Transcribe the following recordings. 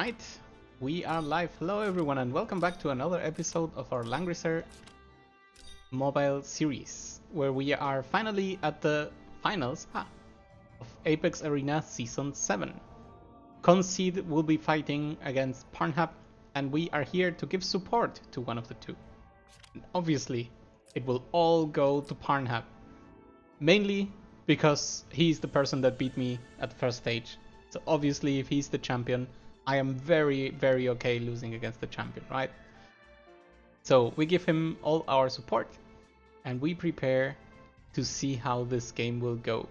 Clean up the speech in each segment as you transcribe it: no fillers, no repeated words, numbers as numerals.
Alright, we are live. Hello everyone and welcome back to another episode of our Langrisser mobile series, where we are finally at the finals of Apex Arena Season 7. Concede will be fighting against Parnhub, and we are here to give support to one of the two. And obviously, it will all go to Parnhub, mainly because he's the person that beat me at the first stage. So obviously, if he's the champion, I am very, very okay losing against the champion, right? So we give him all our support and we prepare to see how this game will go.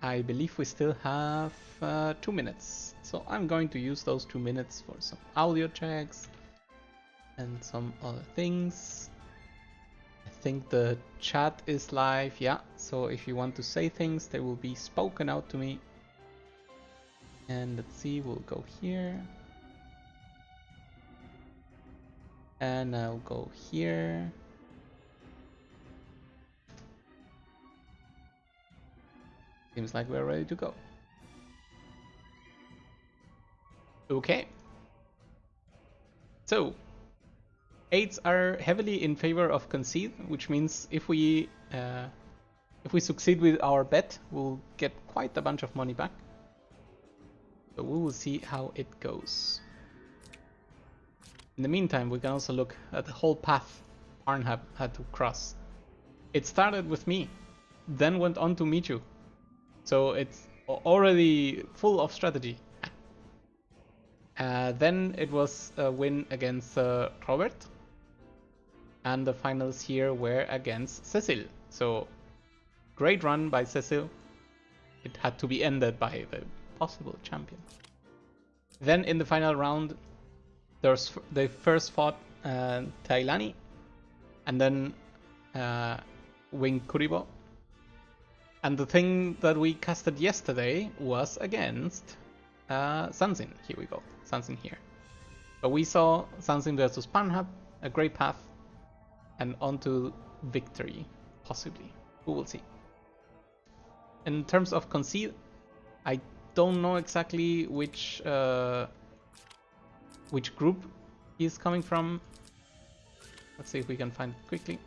I believe we still have 2 minutes. So I'm going to use those 2 minutes for some audio checks and some other things. I think the chat is live, yeah. So if you want to say things, they will be spoken out to me. And let's see, we'll go here. And I'll go here. Seems like we're ready to go. Okay. So, 8s are heavily in favor of Concede, which means if we succeed with our bet, we'll get quite a bunch of money back. So we will see how it goes. In the meantime, we can also look at the whole path Parnhub had to cross. It started with me, then went on to Michu. So it's already full of strategy. Then it was a win against Robert. And the finals here were against Cecil. So great run by Cecil. It had to be ended by the possible champion. Then in the final round, they first fought Tailani and then Wing Kuribo. And the thing that we casted yesterday was against Sansin. Here we go, Sansin here. But we saw Sansin versus Parnhub, a great path, and on to victory, possibly. We will see. In terms of Concede, I don't know exactly which group he's coming from. Let's see if we can find it quickly.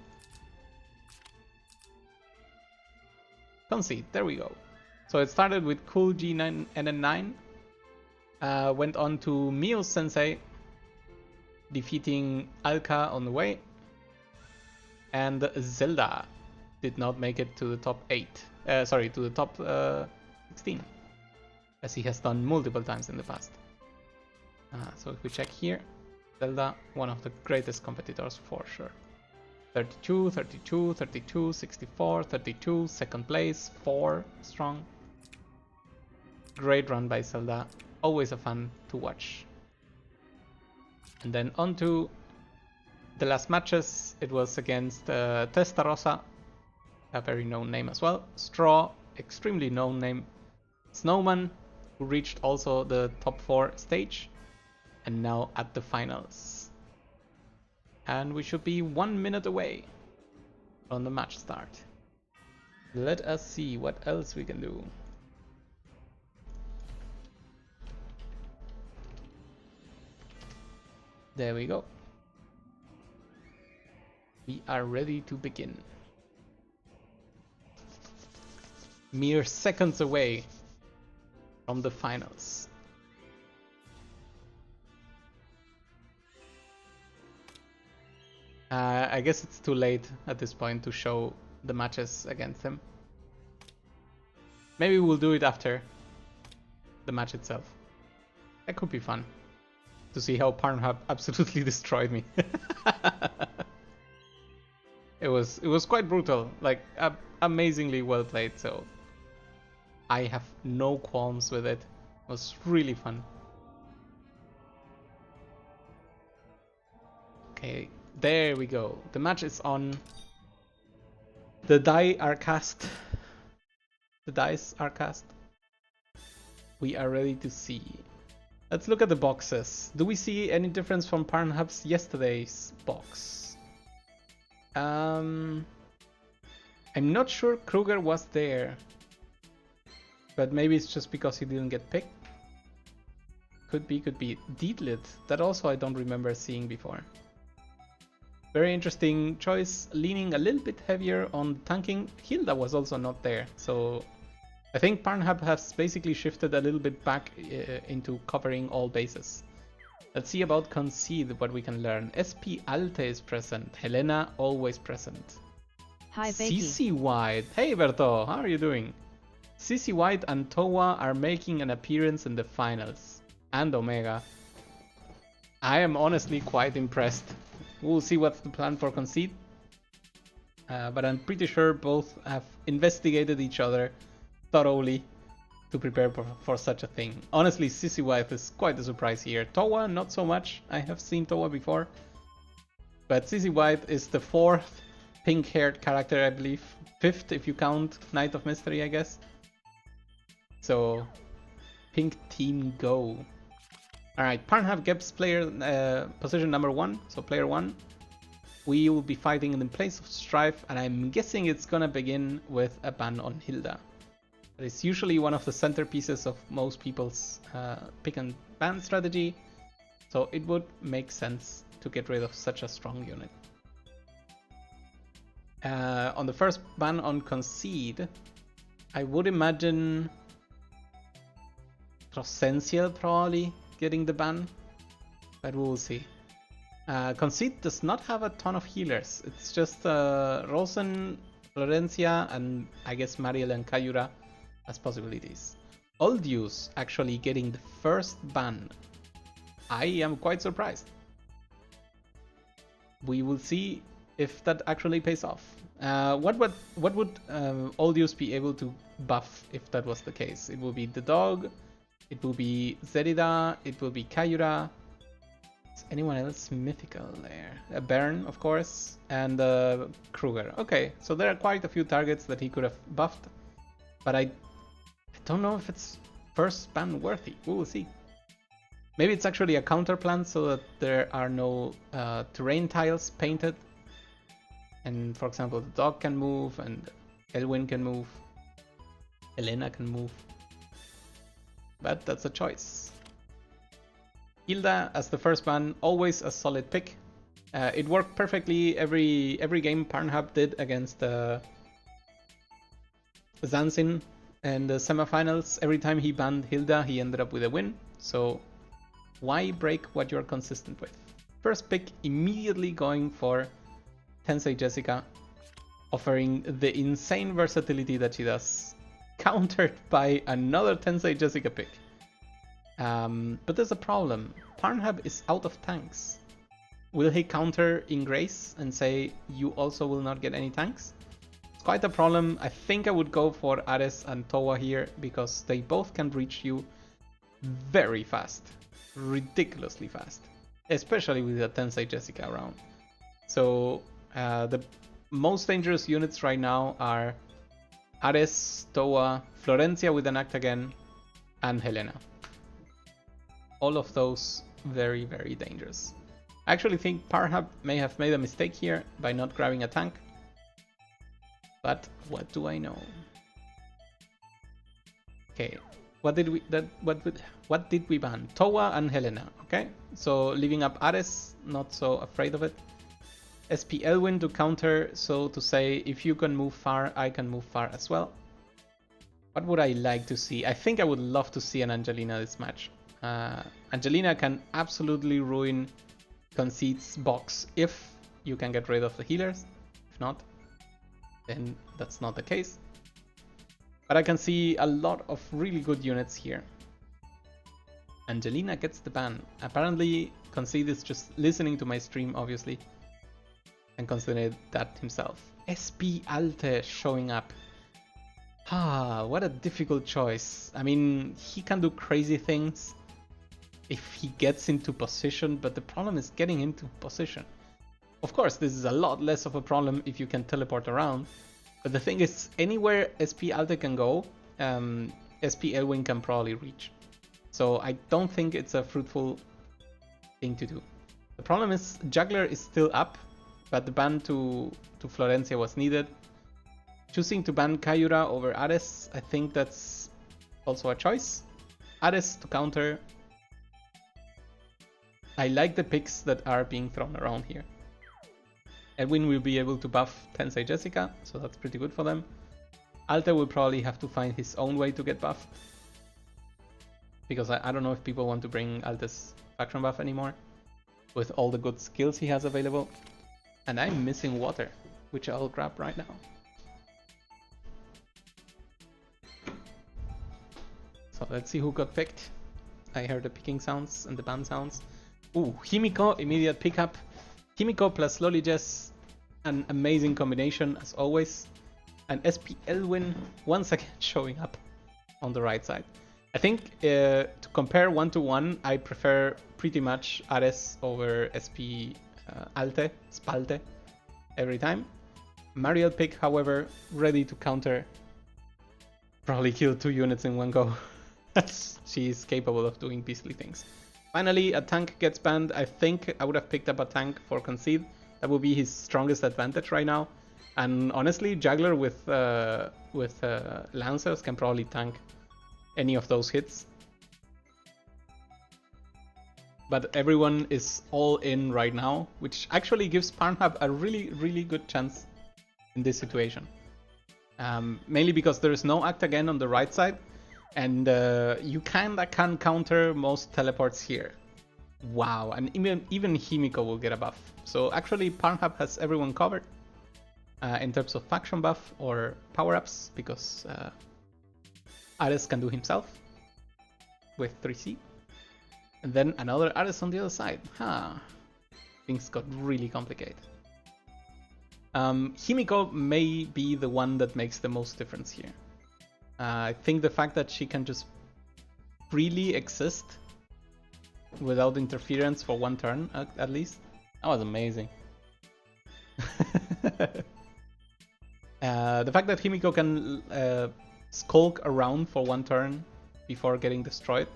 Concede, there we go. So it started with Cool G9 NN9, went on to Mio Sensei, defeating Alka on the way, and Zelda did not make it to the top 8. To the top 16, as he has done multiple times in the past. So if we check here, Zelda, one of the greatest competitors for sure. 32, 32, 32, 64, 32, second place, 4 strong. Great run by Zelda, always a fun to watch. And then on to the last matches. It was against Testarossa, a very known name as well. Straw, extremely known name. Snowman, who reached also the top 4 stage. And now at the finals. And we should be 1 minute away from the match start. Let us see what else we can do. There we go. We are ready to begin. Mere seconds away from the finals. I guess it's too late at this point to show the matches against him. Maybe we'll do it after the match itself. That could be fun to see how Parnhub absolutely destroyed me. It was quite brutal, like amazingly well played. So I have no qualms with it. It was really fun. Okay. There we go. The match is on. The die are cast. The dice are cast. We are ready to see. Let's look at the boxes. Do we see any difference from Parnhub's yesterday's box? I'm not sure Kruger was there. But maybe it's just because he didn't get picked. Could be. Dietlit. That also I don't remember seeing before. Very interesting choice, leaning a little bit heavier on tanking. Hilda was also not there, so I think Parnhub has basically shifted a little bit back into covering all bases. Let's see about Concede, what we can learn. SP Alte is present. Helena always present. Hi, Becky. CC White. Hey, Berto, how are you doing? CC White and Towa are making an appearance in the finals. And Omega. I am honestly quite impressed. We'll see what's the plan for Concede. But I'm pretty sure both have investigated each other thoroughly to prepare for such a thing. Honestly, CC White is quite a surprise here. Towa, not so much. I have seen Towa before. But CC White is the 4th pink-haired character, I believe. 5th if you count Knight of Mystery, I guess. So, pink team go. Alright, Parnhub gets player position number 1, so player 1. We will be fighting in the place of Strife, and I'm guessing it's gonna begin with a ban on Hilda. That is usually one of the centerpieces of most people's pick and ban strategy, so it would make sense to get rid of such a strong unit. On the first ban on Concede, I would imagine Procencial probably getting the ban, but we will see. Concede does not have a ton of healers. It's just Rosen, Florencia, and I guess Mariel and Kayura as possibilities. Oldius actually getting the first ban. I am quite surprised. We will see if that actually pays off. What would Oldius be able to buff if that was the case? It will be the dog, it will be Zerida, it will be Kayura. Is anyone else mythical there? A Baron, of course, and Kruger. Okay, so there are quite a few targets that he could have buffed, but I don't know if it's first ban worthy. We will see. Maybe it's actually a counter plan so that there are no terrain tiles painted. And for example, the dog can move and Elwyn can move. Helena can move. But that's a choice. Hilda as the first ban, always a solid pick. It worked perfectly every game Parnhub did against Zanzin in the semifinals. Every time he banned Hilda, he ended up with a win. So why break what you're consistent with? First pick, immediately going for Tensei Jessica, offering the insane versatility that she does, countered by another Tensei Jessica pick. But there's a problem. Parnhub is out of tanks. Will he counter in Grace and say you also will not get any tanks? It's quite a problem. I think I would go for Ares and Towa here because they both can reach you very fast. Ridiculously fast. Especially with the Tensei Jessica around. So the most dangerous units right now are Ares, Towa, Florencia with an act again, and Helena. All of those very, very dangerous. I actually think Parnhub may have made a mistake here by not grabbing a tank. But what do I know? Okay, what did we ban? Towa and Helena. Okay, so leaving up Ares, not so afraid of it. SP Elwyn to counter, so to say, if you can move far, I can move far as well. What would I like to see? I think I would love to see an Angelina this match. Angelina can absolutely ruin Concede's box if you can get rid of the healers. If not, then that's not the case. But I can see a lot of really good units here. Angelina gets the ban. Apparently, Concede is just listening to my stream, obviously, and considered that himself. SP Alte showing up. What a difficult choice. I mean, he can do crazy things if he gets into position, but the problem is getting into position. Of course, this is a lot less of a problem if you can teleport around, but the thing is, anywhere SP Alte can go, SP Elwyn can probably reach. So I don't think it's a fruitful thing to do. The problem is, Juggler is still up, but the ban to Florencia was needed. Choosing to ban Kayura over Ares, I think that's also a choice. Ares to counter, I like the picks that are being thrown around here. Edwin will be able to buff Tensei Jessica, so that's pretty good for them. Alter will probably have to find his own way to get buffed. Because I don't know if people want to bring Alte's faction buff anymore. With all the good skills he has available. And I'm missing water, which I'll grab right now. So let's see who got picked. I heard the picking sounds and the band sounds. Ooh, Himiko, immediate pickup. Himiko plus Loli Jess, an amazing combination as always. And SP Elwin once again showing up on the right side. I think to compare 1-to-1, I prefer pretty much Ares over SP Alte, Spalte, every time. Mariel pick, however, ready to counter. Probably kill 2 units in one go. She's capable of doing beastly things. Finally, a tank gets banned. I think I would have picked up a tank for Concede. That would be his strongest advantage right now. And honestly, Juggler with Lancers can probably tank any of those hits. But everyone is all in right now, which actually gives Parnhub a really, really good chance in this situation. Mainly because there is no act again on the right side. And you kinda can counter most teleports here. Wow, and even Himiko will get a buff. So actually Parnhub has everyone covered in terms of faction buff or power-ups, because Ares can do himself with 3C. And then another Ares on the other side. Things got really complicated. Himiko may be the one that makes the most difference here. I think the fact that she can just freely exist without interference for one turn, at least, that was amazing. The fact that Himiko can skulk around for one turn before getting destroyed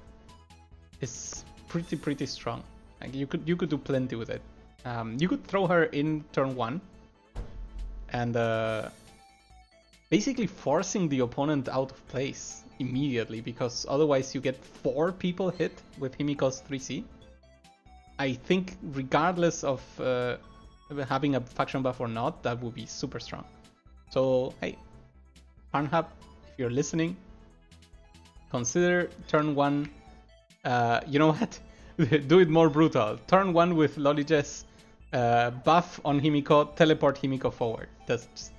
is pretty strong. Like you could do plenty with it. You could throw her in turn 1 and basically forcing the opponent out of place immediately, because otherwise you get 4 people hit with Himiko's 3C. I think regardless of having a faction buff or not, that would be super strong. So hey, Parnhub, if you're listening, consider turn 1, you know what? Do it more brutal. Turn 1 with Loli Jess, buff on Himiko, teleport Himiko forward. That's just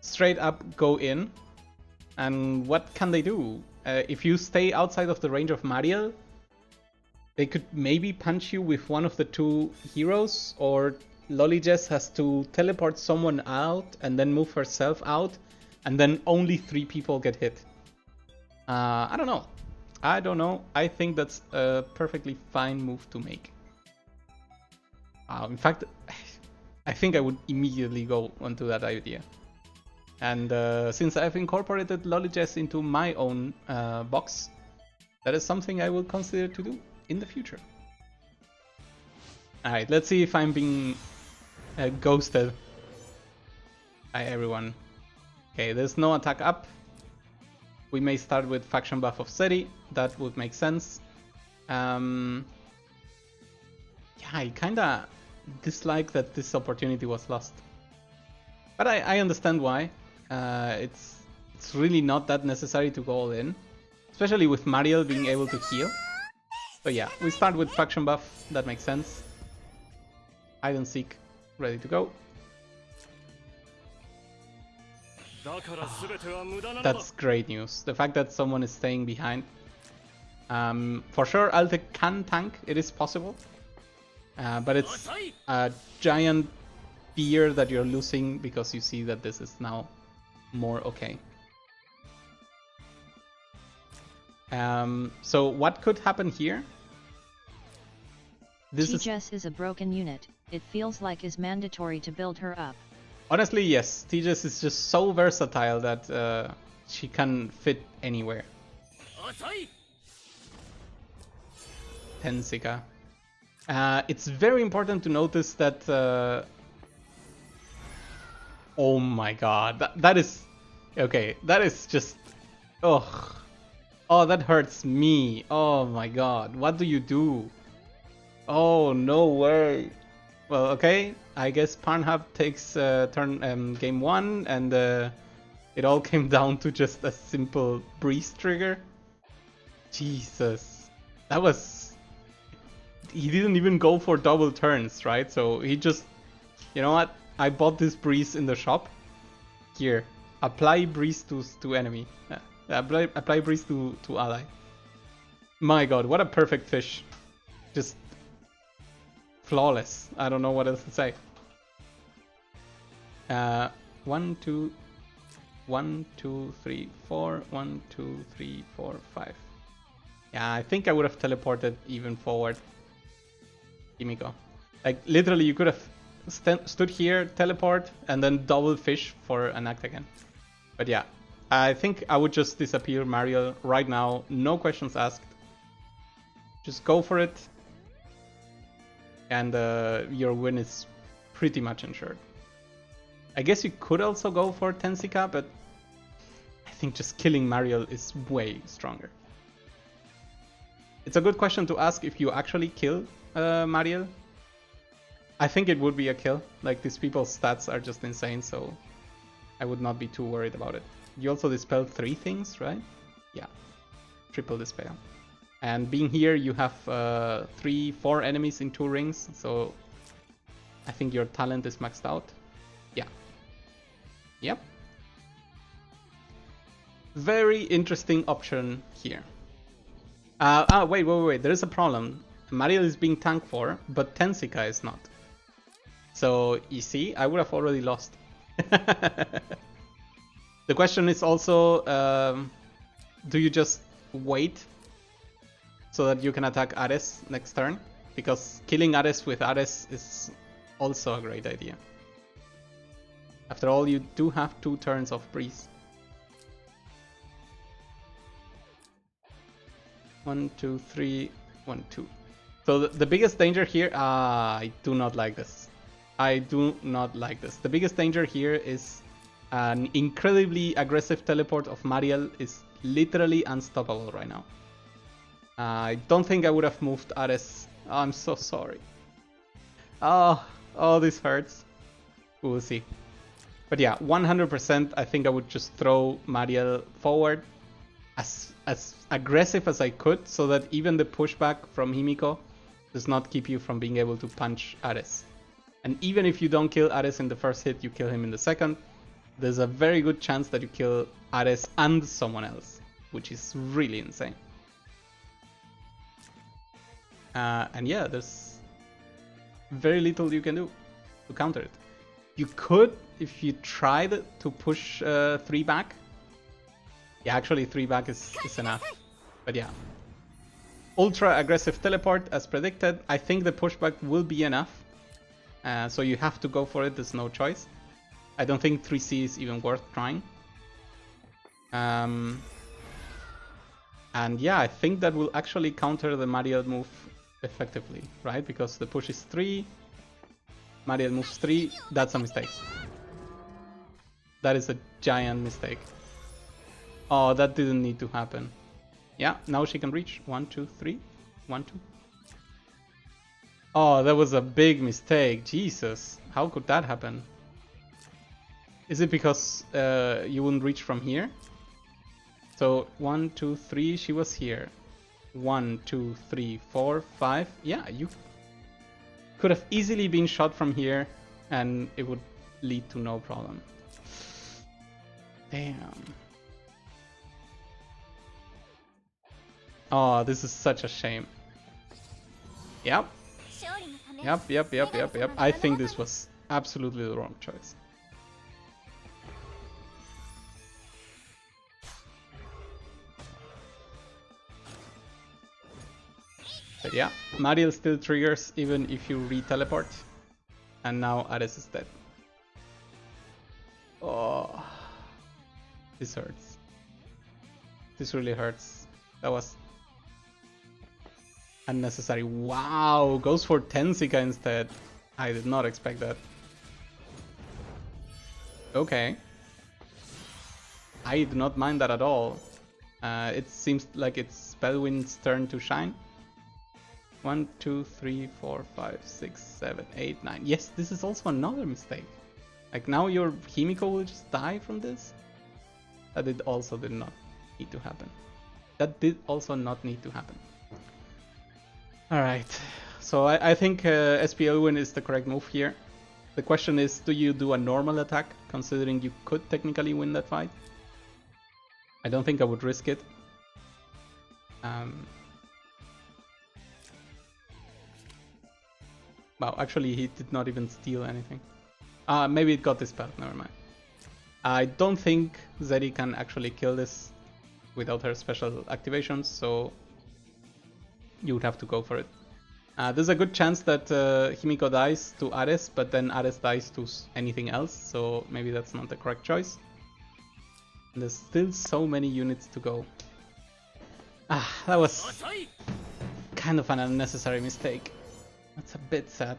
straight up go in. And what can they do? If you stay outside of the range of Mariel, they could maybe punch you with one of the 2 heroes, or Loli Jess has to teleport someone out and then move herself out, and then only 3 people get hit. I don't know. I think that's a perfectly fine move to make. In fact, I think I would immediately go onto that idea. And since I've incorporated Loli Jess into my own box, that is something I will consider to do in the future. Alright, let's see if I'm being ghosted by everyone. Okay, there's no attack up. We may start with faction buff of Seti. That would make sense. Yeah, I kinda dislike that this opportunity was lost. But I understand why. It's really not that necessary to go all in, especially with Mariel being able to heal. So yeah, we start with faction buff. That makes sense. Hide and seek, ready to go. That's great news. The fact that someone is staying behind. For sure, Alte can tank. It is possible. But it's a giant fear that you're losing because you see that this is now more okay. So what could happen here? T-Jess is a broken unit. It feels like it's mandatory to build her up. Honestly, yes. T-Jess is just so versatile that she can fit anywhere. Tensika. It's very important to notice that... oh my god. That is... Okay, that is just... Ugh. Oh, that hurts me. Oh my god. What do you do? Oh, no way. Well, okay. I guess Parnhub takes game 1, and it all came down to just a simple breeze trigger. Jesus. That was... He didn't even go for double turns, right? So he just... You know what? I bought this breeze in the shop. Here. Apply breeze to enemy. Apply breeze to ally. My god, what a perfect fish. Just... flawless. I don't know what else to say. 1, 2, 1, 2, 3, 4. 1, 2, 3, 4, 5. Yeah, I think I would have teleported even forward. Himiko. Like, literally, you could have stood here, teleport, and then double fish for an act again. But yeah, I think I would just disappear Mario right now. No questions asked. Just go for it. And your win is pretty much ensured. I guess you could also go for Tensika, but I think just killing Mariel is way stronger. It's a good question to ask if you actually kill Mariel. I think it would be a kill. Like, these people's stats are just insane, so I would not be too worried about it. You also dispelled 3 things, right? Yeah, triple dispel. And being here, you have 3, 4 enemies in 2 rings, so I think your talent is maxed out. Yeah. Yep. Very interesting option here. Wait. There is a problem. Mariel is being tanked for, but Tensika is not. So, you see, I would have already lost. The question is also, do you just wait so that you can attack Ares next turn? Because killing Ares with Ares is also a great idea. After all, you do have 2 turns of breeze. 1, 2, 3, 1, 2. So the biggest danger here... I do not like this. I do not like this. The biggest danger here is an incredibly aggressive teleport of Mariel is literally unstoppable right now. I don't think I would have moved Ares. Oh, I'm so sorry. Oh, this hurts. We will see. But yeah, 100% I think I would just throw Mariel forward as aggressive as I could, so that even the pushback from Himiko does not keep you from being able to punch Ares. And even if you don't kill Ares in the first hit, you kill him in the second, there's a very good chance that you kill Ares and someone else, which is really insane. And yeah, there's very little you can do to counter it. You could, if you tried to push 3 back. Yeah, actually 3 back is enough. But yeah. Ultra aggressive teleport as predicted. I think the pushback will be enough. So you have to go for it, there's no choice. I don't think 3C is even worth trying. And yeah, I think that will actually counter the Mariel move effectively, right? Because the push is 3, Mariel moves 3, that's a mistake. That is a giant mistake. Oh, that didn't need to happen. Yeah, now she can reach. 1, 2, 3. 1, 2. Oh, that was a big mistake. Jesus, how could that happen? Is it because you wouldn't reach from here? So 1, 2, 3, she was here. 1, 2, 3, 4, 5. Yeah, you could have easily been shot from here and it would lead to no problem. Damn. Oh, this is such a shame. Yep. Yep. I think this was absolutely the wrong choice. But yeah, Mariel still triggers even if you re-teleport. And now Ares is dead. Oh, this hurts. This really hurts. That was unnecessary. Wow, goes for Tensika instead. I did not expect that. Okay. I do not mind that at all. It seems like it's Spellwind's turn to shine. 1, 2, 3, 4, 5, 6, 7, 8, 9. Yes, this is also another mistake. Like now your Himiko will just die from this? That did not need to happen. That did also not need to happen. Alright, so I think SPL win is the correct move here. The question is, do you do a normal attack, considering you could technically win that fight? I don't think I would risk it. Wow, actually he did not even steal anything. Maybe it got dispelled, never mind. I don't think Zeri can actually kill this without her special activations, so you would have to go for it. There's a good chance that Himiko dies to Ares, but then Ares dies to anything else, so maybe that's not the correct choice. And there's still so many units to go. That was kind of an unnecessary mistake. That's a bit sad.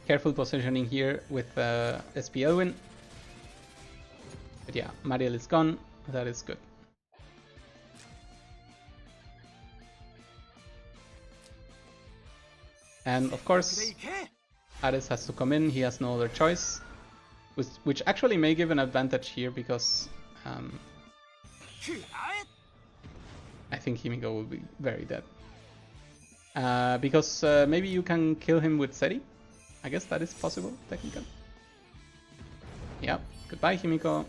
Careful positioning here with SP Elwyn. But yeah, Mariel is gone. That is good. And of course, Ares has to come in. He has no other choice. Which actually may give an advantage here because I think Himiko will be very dead. Because maybe you can kill him with Seri. I guess that is possible, technically. Yeah, goodbye Himiko.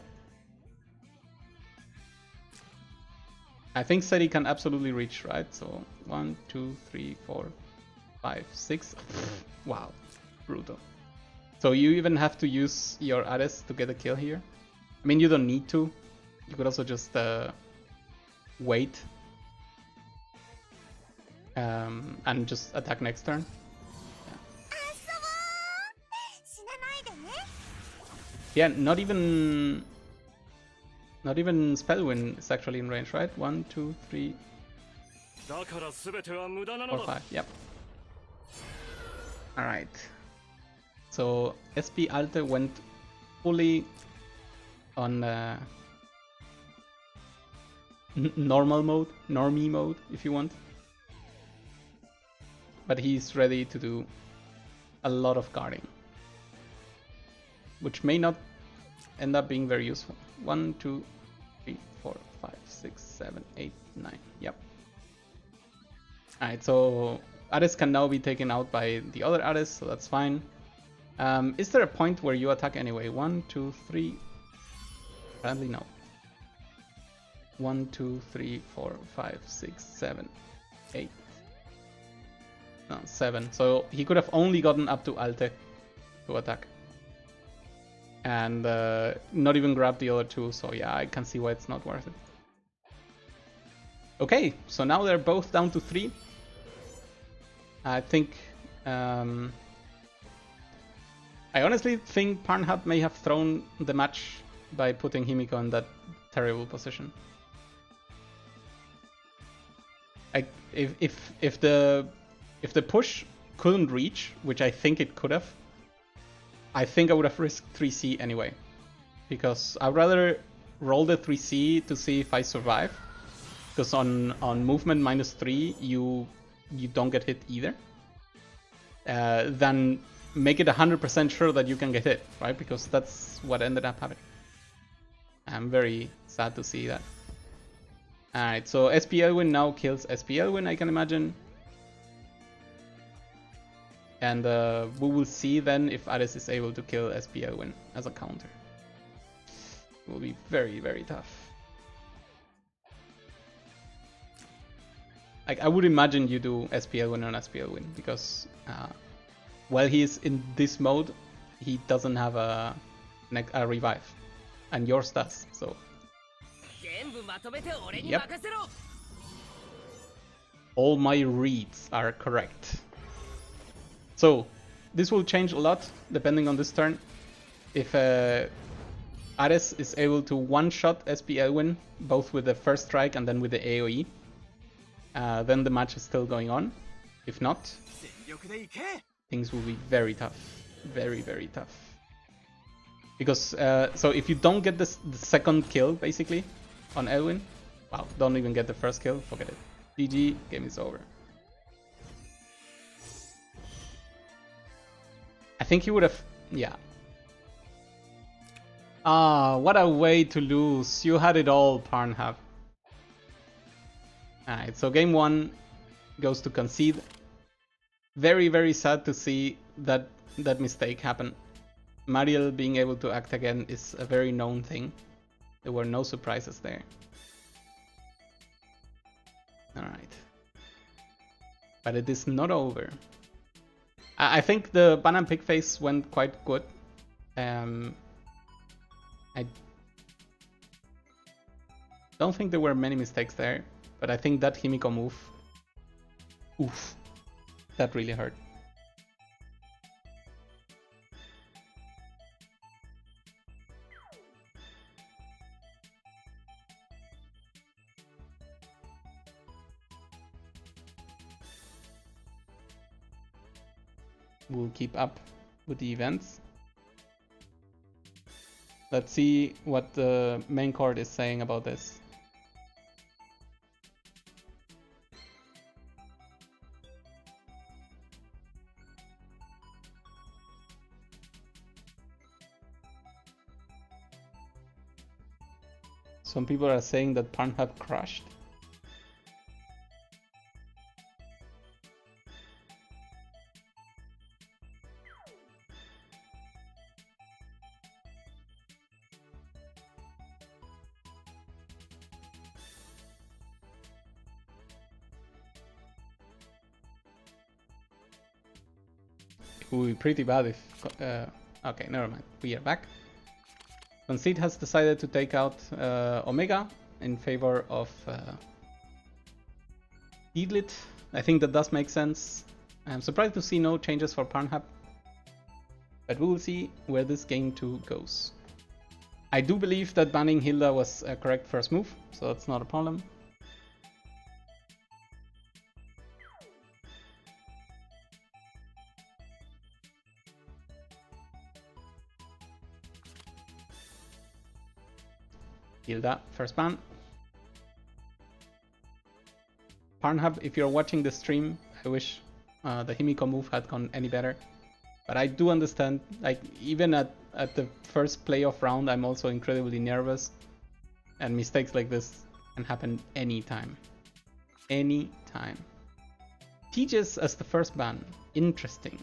I think Seri can absolutely reach, right? So 1, 2, 3, 4, 5, 6. Wow, brutal. So you even have to use your Ares to get a kill here. I mean, you don't need to. You could also just wait and just attack next turn. Yeah, not even Spellwind is actually in range, right? 1, 2, 3, 4, 5. Yep. Alright. So SP Alte went fully on normal mode, normie mode, if you want. But he's ready to do a lot of guarding, which may not end up being very useful. 1, 2, 3, 4, 5, 6, 7, 8, 9. Yep. Alright, so Ares can now be taken out by the other Ares, so that's fine. Is there a point where you attack anyway? 1, 2, 3. Apparently no. 1, 2, 3, 4, 5, 6, 7, 8. No, 7. So he could have only gotten up to Alte to attack. And not even grab the other two, so yeah, I can see why it's not worth it. Okay, so now they're both down to 3. I think... I honestly think Parnhub may have thrown the match by putting Himiko in that terrible position. If the push couldn't reach, which I think it could have, I think I would have risked 3C anyway. Because I'd rather roll the 3C to see if I survive. Because on movement -3 you don't get hit either. Than make it 100% sure that you can get hit, right? Because that's what ended up happening. I'm very sad to see that. Alright, so SP Elwyn now kills SP Elwyn, I can imagine. And we will see then if Ares is able to kill SP Elwyn as a counter. It will be very, very tough. Like, I would imagine you do SP Elwyn on SP Elwyn, because while he is in this mode, he doesn't have a revive. And yours does, so... Yep. All my reads are correct. So, this will change a lot depending on this turn. If Ares is able to one-shot SP Elwyn, both with the first strike and then with the AoE, then the match is still going on. If not, things will be very tough. Very, very tough. Because, so if you don't get the second kill, basically, on Elwyn, wow, don't even get the first kill, forget it. GG, game is over. I think he would have... Yeah. Ah, what a way to lose. You had it all, Parnhub. Alright, so game 1 goes to Concede. Very, very sad to see that mistake happen. Mariel being able to act again is a very known thing. There were no surprises there. Alright. But it is not over. I think the ban and pick phase went quite good. I don't think there were many mistakes there, but I think that Himiko move, oof, that really hurt. We'll keep up with the events. Let's see what the main court is saying about this. Some people are saying that Parnhub crashed. It would be pretty bad if... okay, never mind. We are back. Concede has decided to take out Omega in favor of Deedlit. I think that does make sense. I'm surprised to see no changes for Parnhub. But we will see where this game 2 goes. I do believe that banning Hilda was a correct first move, so that's not a problem. Hilda, first ban. Parnhub, if you're watching the stream, I wish the Himiko move had gone any better. But I do understand, like, even at the first playoff round, I'm also incredibly nervous. And mistakes like this can happen anytime. Anytime. Teaches as the first ban. Interesting.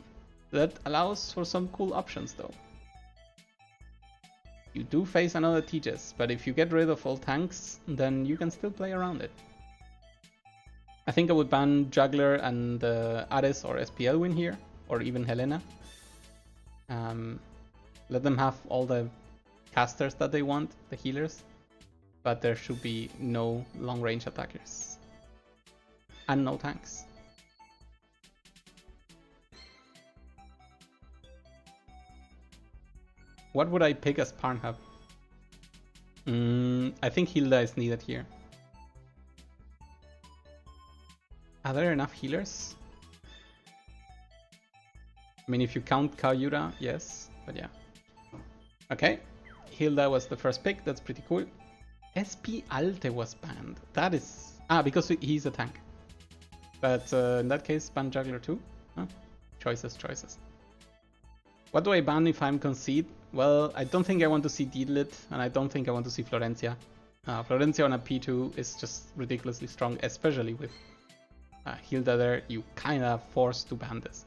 That allows for some cool options though. You do face another Tejas, but if you get rid of all tanks, then you can still play around it. I think I would ban Juggler and Ares or SPL win here, or even Helena. Let them have all the casters that they want, the healers, but there should be no long range attackers. And no tanks. What would I pick as Parnhub? I think Hilda is needed here. Are there enough healers? I mean, if you count Kayura, yes, but yeah. Okay, Hilda was the first pick, that's pretty cool. SP Alte was banned. That is... Ah, because he's a tank. But in that case, ban Juggler too? Huh? Choices, choices. What do I ban if I'm Concede? Well, I don't think I want to see Deedlit, and I don't think I want to see Florencia. Florencia on a P2 is just ridiculously strong, especially with Hilda there. You kinda forced to ban this.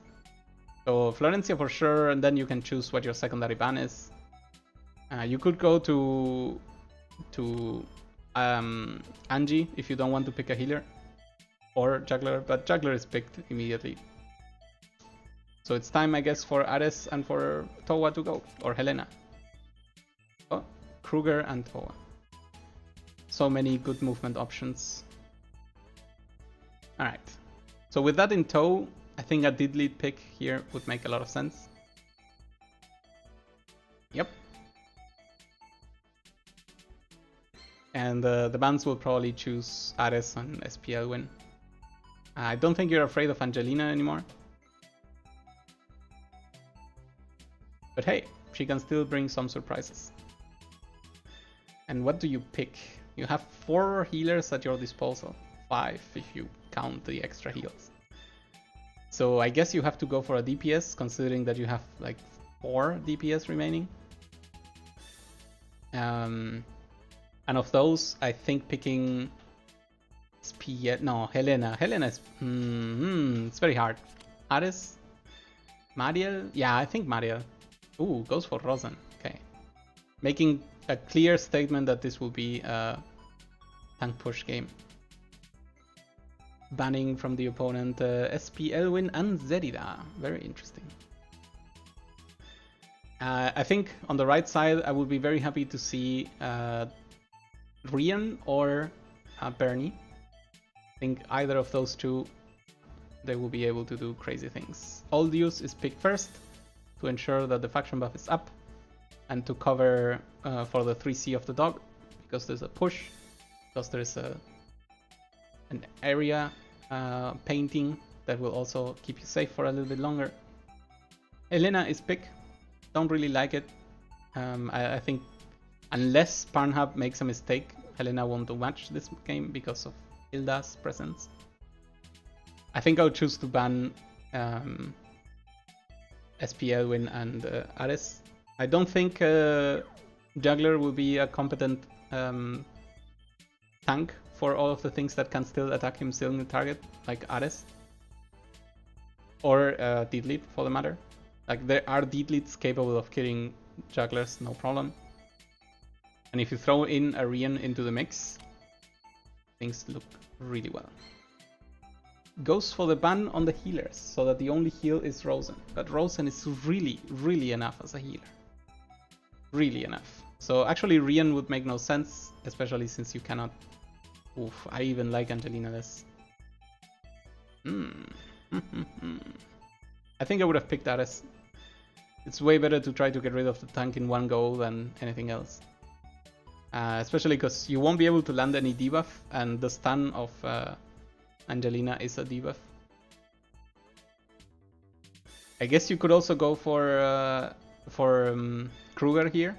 So Florencia for sure, and then you can choose what your secondary ban is. You could go to Angie if you don't want to pick a healer, or Juggler, but Juggler is picked immediately. So it's time, I guess, for Ares and for Towa to go, or Helena. Oh, Kruger and Towa. So many good movement options. Alright, so with that in tow, I think a Deedlit pick here would make a lot of sense. Yep. And the bans will probably choose Ares and SPL win. I don't think you're afraid of Angelina anymore. But hey, she can still bring some surprises. And what do you pick? You have 4 healers at your disposal. 5 if you count the extra heals. So I guess you have to go for a DPS, considering that you have like 4 DPS remaining. And of those, I think picking Helena. Helena is it's very hard. Ares, Mariel. Yeah, I think Mariel. Ooh, goes for Rosen. Okay, making a clear statement that this will be a tank push game. Banning from the opponent SP Elwin and Zerida. Very interesting. I think on the right side, I would be very happy to see Rian or Bernie. I think either of those two, they will be able to do crazy things. Aldius is picked first to ensure that the faction buff is up and to cover for the 3C of the dog, because there's a push, because there's an area painting that will also keep you safe for a little bit longer. Helena is picked. Don't really like it. I think unless Parnhub makes a mistake, Helena won't do much this game because of Hilda's presence. I think I'll choose to ban SP Elwin and Ares. I don't think Juggler will be a competent tank for all of the things that can still attack him still in the target, like Ares. Or Deedlit for the matter. Like, there are Deedlits capable of killing Jugglers, no problem. And if you throw in a Rian into the mix, things look really well. Goes for the ban on the healers, so that the only heal is Rosen. But Rosen is really, really enough as a healer. Really enough. So actually Rian would make no sense, especially since you cannot... Oof, I even like Angelina less. I think I would have picked Ares. It's way better to try to get rid of the tank in one go than anything else. Especially because you won't be able to land any debuff, and the stun of Angelina is a debuff. I guess you could also go for Kruger here,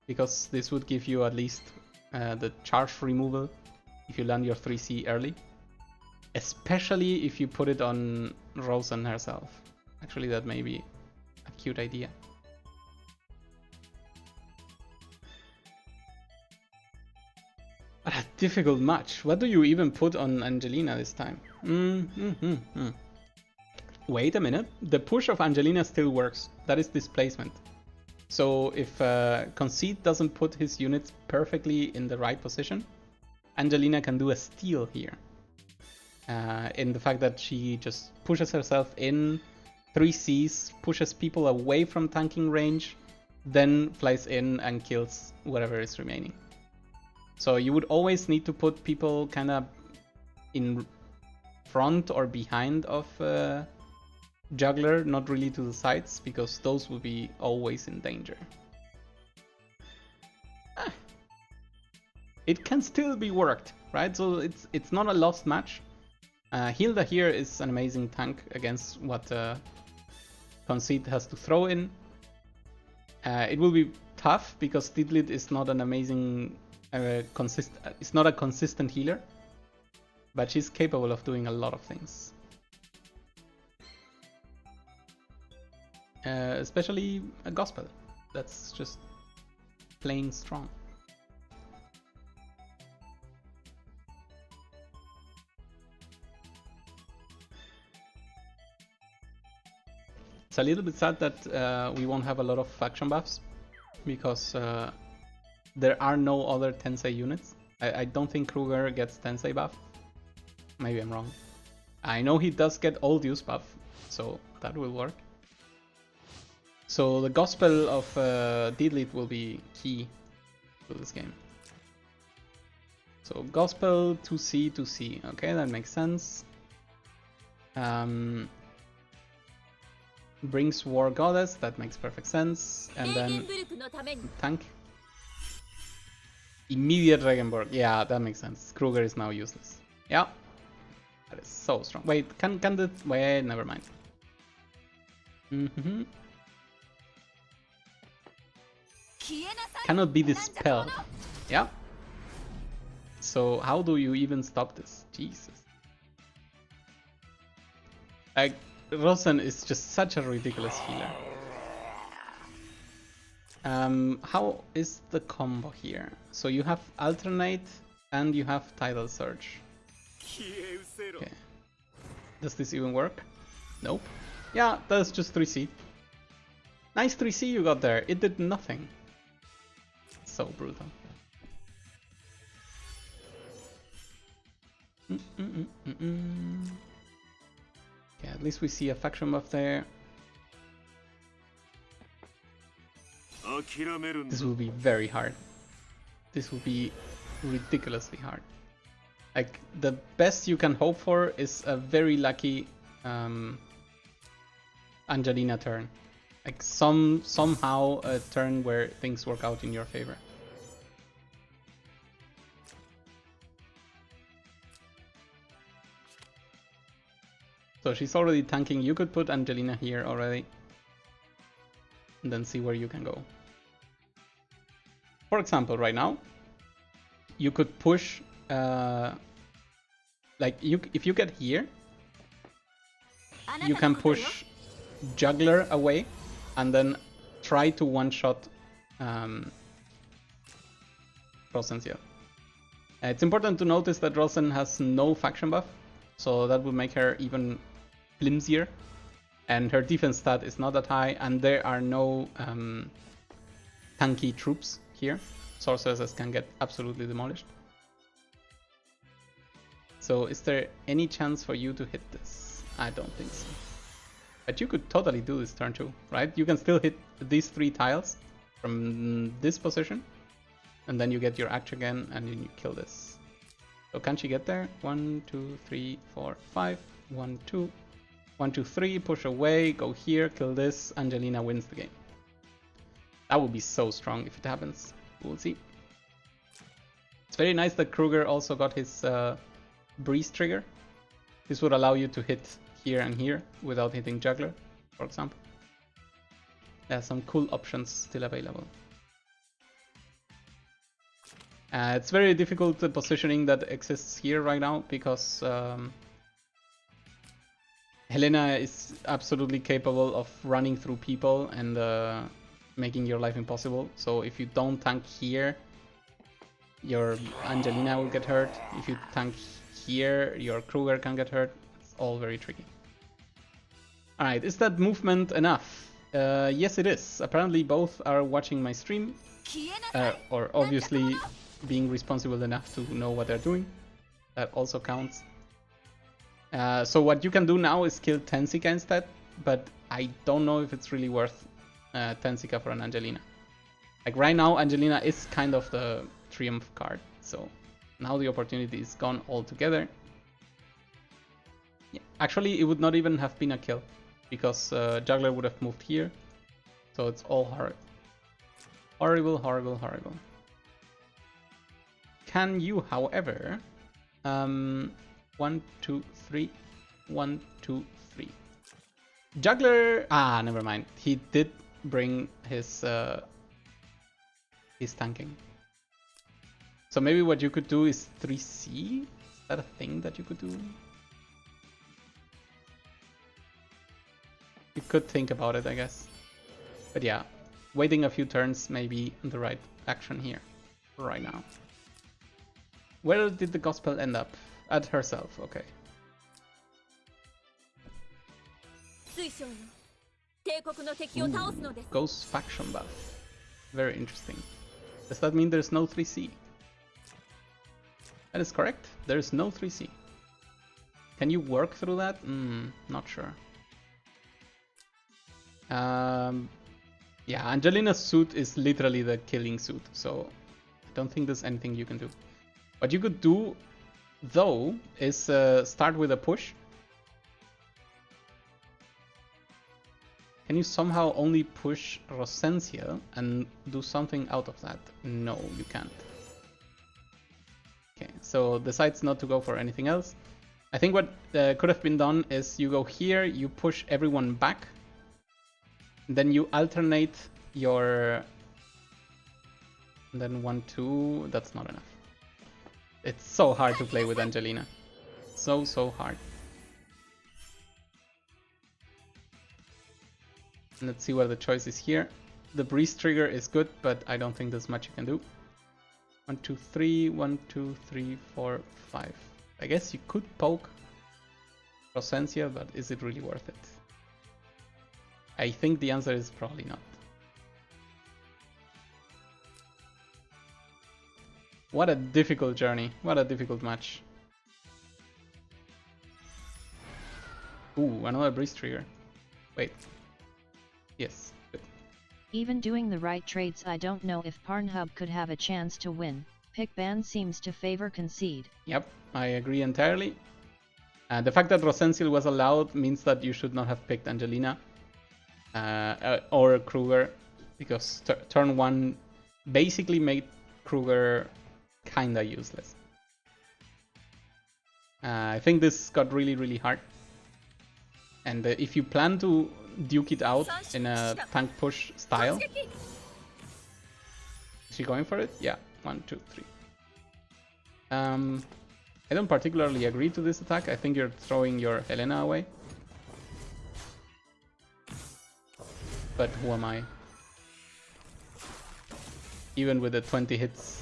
because this would give you at least the charge removal if you land your 3C early. Especially if you put it on Rosen herself. Actually, that may be a cute idea. But a difficult match. What do you even put on Angelina this time? Wait a minute. The push of Angelina still works. That is displacement. So if Concede doesn't put his units perfectly in the right position, Angelina can do a steal here. In the fact that she just pushes herself in, 3Cs, pushes people away from tanking range, then flies in and kills whatever is remaining. So you would always need to put people kind of in front or behind of Juggler, not really to the sides, because those will be always in danger. It can still be worked, right? So it's not a lost match. Hilda here is an amazing tank against what Concede has to throw in. It will be tough because Deedlit is not an amazing, it's not a consistent healer, but she's capable of doing a lot of things. Especially a Gospel, that's just plain strong. It's a little bit sad that we won't have a lot of faction buffs, because there are no other Tensei units. I don't think Kruger gets Tensei buff. Maybe I'm wrong. I know he does get Aldius buff, so that will work. So the Gospel of Deedlit will be key to this game. So Gospel 2C, 2C. Okay, that makes sense. Brings War Goddess, that makes perfect sense. And then tank. Immediate Regenborg, yeah, that makes sense. Kruger is now useless. Yeah, that is so strong. Wait, can the... Wait, never mind. Cannot be dispelled. Yeah. So how do you even stop this? Jesus. Like, Rosen is just such a ridiculous healer. How is the combo here? So you have alternate and you have tidal surge. Okay. Does this even work? Nope. Yeah, that's just 3C. Nice 3C you got there. It did nothing. So brutal. Okay, at least we see a faction buff there. This will be very hard. This will be ridiculously hard. Like, the best you can hope for is a very lucky Angelina turn. Like somehow a turn where things work out in your favor. So she's already tanking. You could put Angelina here already. And then see where you can go. For example, right now, you could push, like if you get here, you can push Juggler away, and then try to one-shot Rosensia. It's important to notice that Rosen has no faction buff, so that would make her even flimsier, and her defense stat is not that high, and there are no tanky troops here. Sorceresses can get absolutely demolished. So is there any chance for you to hit this? I don't think so. But you could totally do this turn too, right? You can still hit these 3 tiles from this position, and then you get your axe again and then you kill this. So can she get there? 1, 2, 3, 4, 5. 1, 2. 1, 2, 3, push away, go here, kill this, Angelina wins the game. That would be so strong if it happens. We'll see. It's very nice that Kruger also got his Breeze trigger. This would allow you to hit here and here without hitting Juggler, for example. There are some cool options still available. It's very difficult the positioning that exists here right now because Helena is absolutely capable of running through people and making your life impossible. So if you don't tank here, your Angelina will get hurt. If you tank here, your Kruger can get hurt. It's all very tricky. Alright, is that movement enough? Yes, it is. Apparently both are watching my stream, or obviously being responsible enough to know what they're doing. That also counts. So what you can do now is kill Tensika instead, but I don't know if it's really worth Tensika for an Angelina. Like right now, Angelina is kind of the triumph card, so now the opportunity is gone altogether. Yeah, actually, it would not even have been a kill, because Juggler would have moved here, so it's all horrible. Horrible, horrible, horrible. Can you, however, 1, 2, 3, 1, 2, 3. Juggler, never mind. He did bring his tanking. So maybe what you could do is 3C? Is that a thing that you could do? You could think about it, I guess. But yeah, waiting a few turns may be the right action here, right now. Where did the gospel end up? At herself, okay. Ooh, Ghost faction buff. Very interesting. Does that mean there's no 3C? That is correct. There's no 3C. Can you work through that? Not sure. Yeah, Angelina's suit is literally the killing suit, so I don't think there's anything you can do. What you could do, though, is start with a push. Can you somehow only push Rosensia and do something out of that? No, you can't. Okay, so decides not to go for anything else. I think what could have been done is you go here, you push everyone back, then you alternate your... And then 1, 2, that's not enough. It's so hard to play with Angelina. So hard. Let's see what the choice is here. The breeze trigger is good, but I don't think there's much you can do. 1, 2, 3, 1, 2, 3, 4, 5. I guess you could poke Rosencia, but is it really worth it? I think the answer is probably not. What a difficult journey. What a difficult match. Ooh, another breeze trigger. Wait. Yes. Good. Even doing the right trades, I don't know if Parnhub could have a chance to win. Pick ban seems to favor Concede. Yep, I agree entirely. The fact that Rosencial was allowed means that you should not have picked Angelina or Kruger, because turn 1 basically made Kruger kinda useless. I think this got really hard. And if you plan to duke it out in a tank push style... Is she going for it? Yeah, 1, 2, 3. I don't particularly agree to this attack. I think you're throwing your Helena away. But who am I? Even with the 20 hits,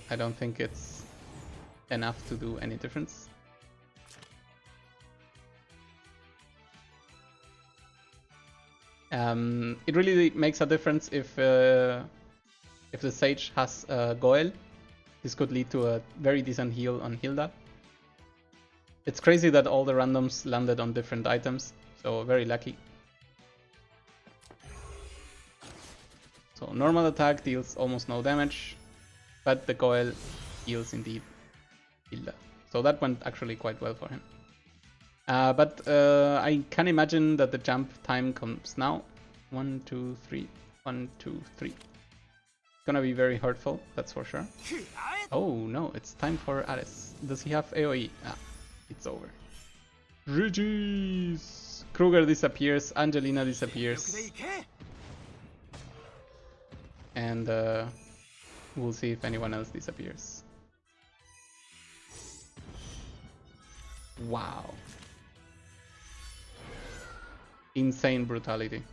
I don't think it's enough to do any difference. It really makes a difference if the Sage has Goel. This could lead to a very decent heal on Hilda. It's crazy that all the randoms landed on different items, so very lucky. So normal attack deals almost no damage, but the Goel heals indeed Hilda. So that went actually quite well for him. But I can imagine that the jump time comes now. 1, 2, 3. 1, 2, 3. It's gonna be very hurtful, that's for sure. Oh no, it's time for Ares. Does he have AoE? Ah, it's over. GG's! Kruger disappears, Angelina disappears. And we'll see if anyone else disappears. Wow. Insane brutality.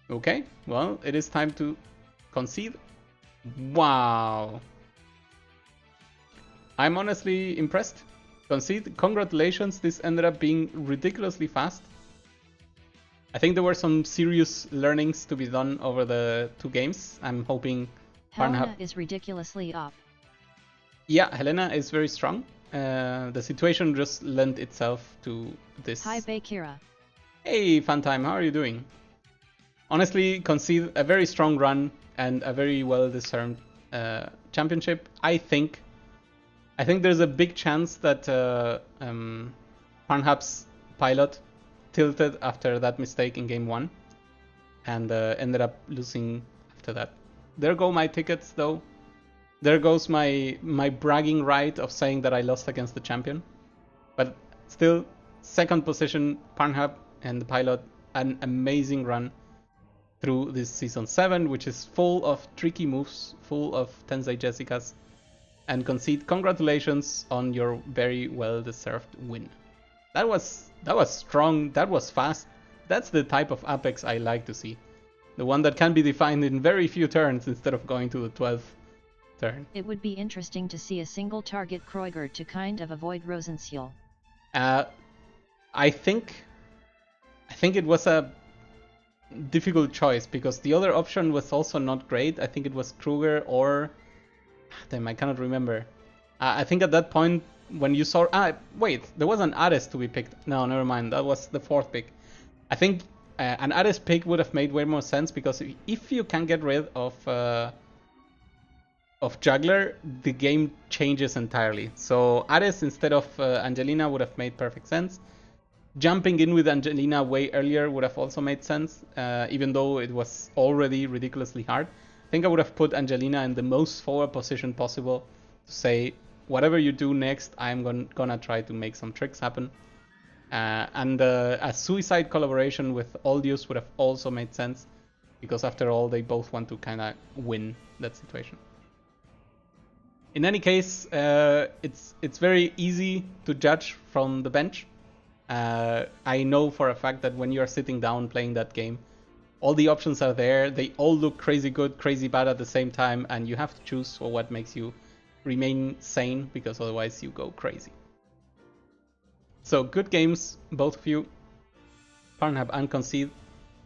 Okay, well, it is time to concede. Wow. I'm honestly impressed. Concede, congratulations, this ended up being ridiculously fast. I think there were some serious learnings to be done over the 2 games. I'm hoping Helena is ridiculously up. Yeah, Helena is very strong. The situation just lent itself to this. Hi Bakira. Hey Funtime, how are you doing? Honestly, Concede a very strong run and a very well-deserved championship. I think there's a big chance that Parnhub's pilot tilted after that mistake in game 1 and ended up losing after that. There go my tickets though. There goes my bragging right of saying that I lost against the champion. But still, second position, Parnhub and the pilot, an amazing run through this season 7, which is full of tricky moves, full of Tensei Jessicas. And Concede, congratulations on your very well-deserved win. That was strong, that was fast. That's the type of Apex I like to see. The one that can be defined in very few turns instead of going to the 12th turn. It would be interesting to see a single target Kreuger to kind of avoid Rosencial. I think it was a difficult choice because the other option was also not great. I think it was Kruger or... Damn, I cannot remember. I think at that point when you saw... wait, there was an Ares to be picked. No, never mind. That was the 4th pick. I think an Ares pick would have made way more sense because if you can get rid of Juggler, the game changes entirely. So Ares instead of Angelina would have made perfect sense. Jumping in with Angelina way earlier would have also made sense, even though it was already ridiculously hard. I think I would have put Angelina in the most forward position possible to say, whatever you do next, I'm gonna try to make some tricks happen. And a suicide collaboration with Oldius would have also made sense, because after all, they both want to kind of win that situation. In any case, it's very easy to judge from the bench. I know for a fact that when you are sitting down playing that game, all the options are there. They all look crazy good, crazy bad at the same time, and you have to choose for what makes you remain sane, because otherwise you go crazy. So good games, both of you, Parnhub and Concede.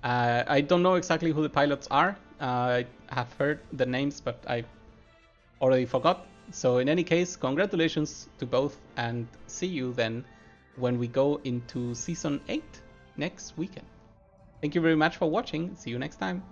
I don't know exactly who the pilots are. I have heard the names, but I already forgot. So in any case, congratulations to both, and see you then when we go into Season 8 next weekend. Thank you very much for watching. See you next time.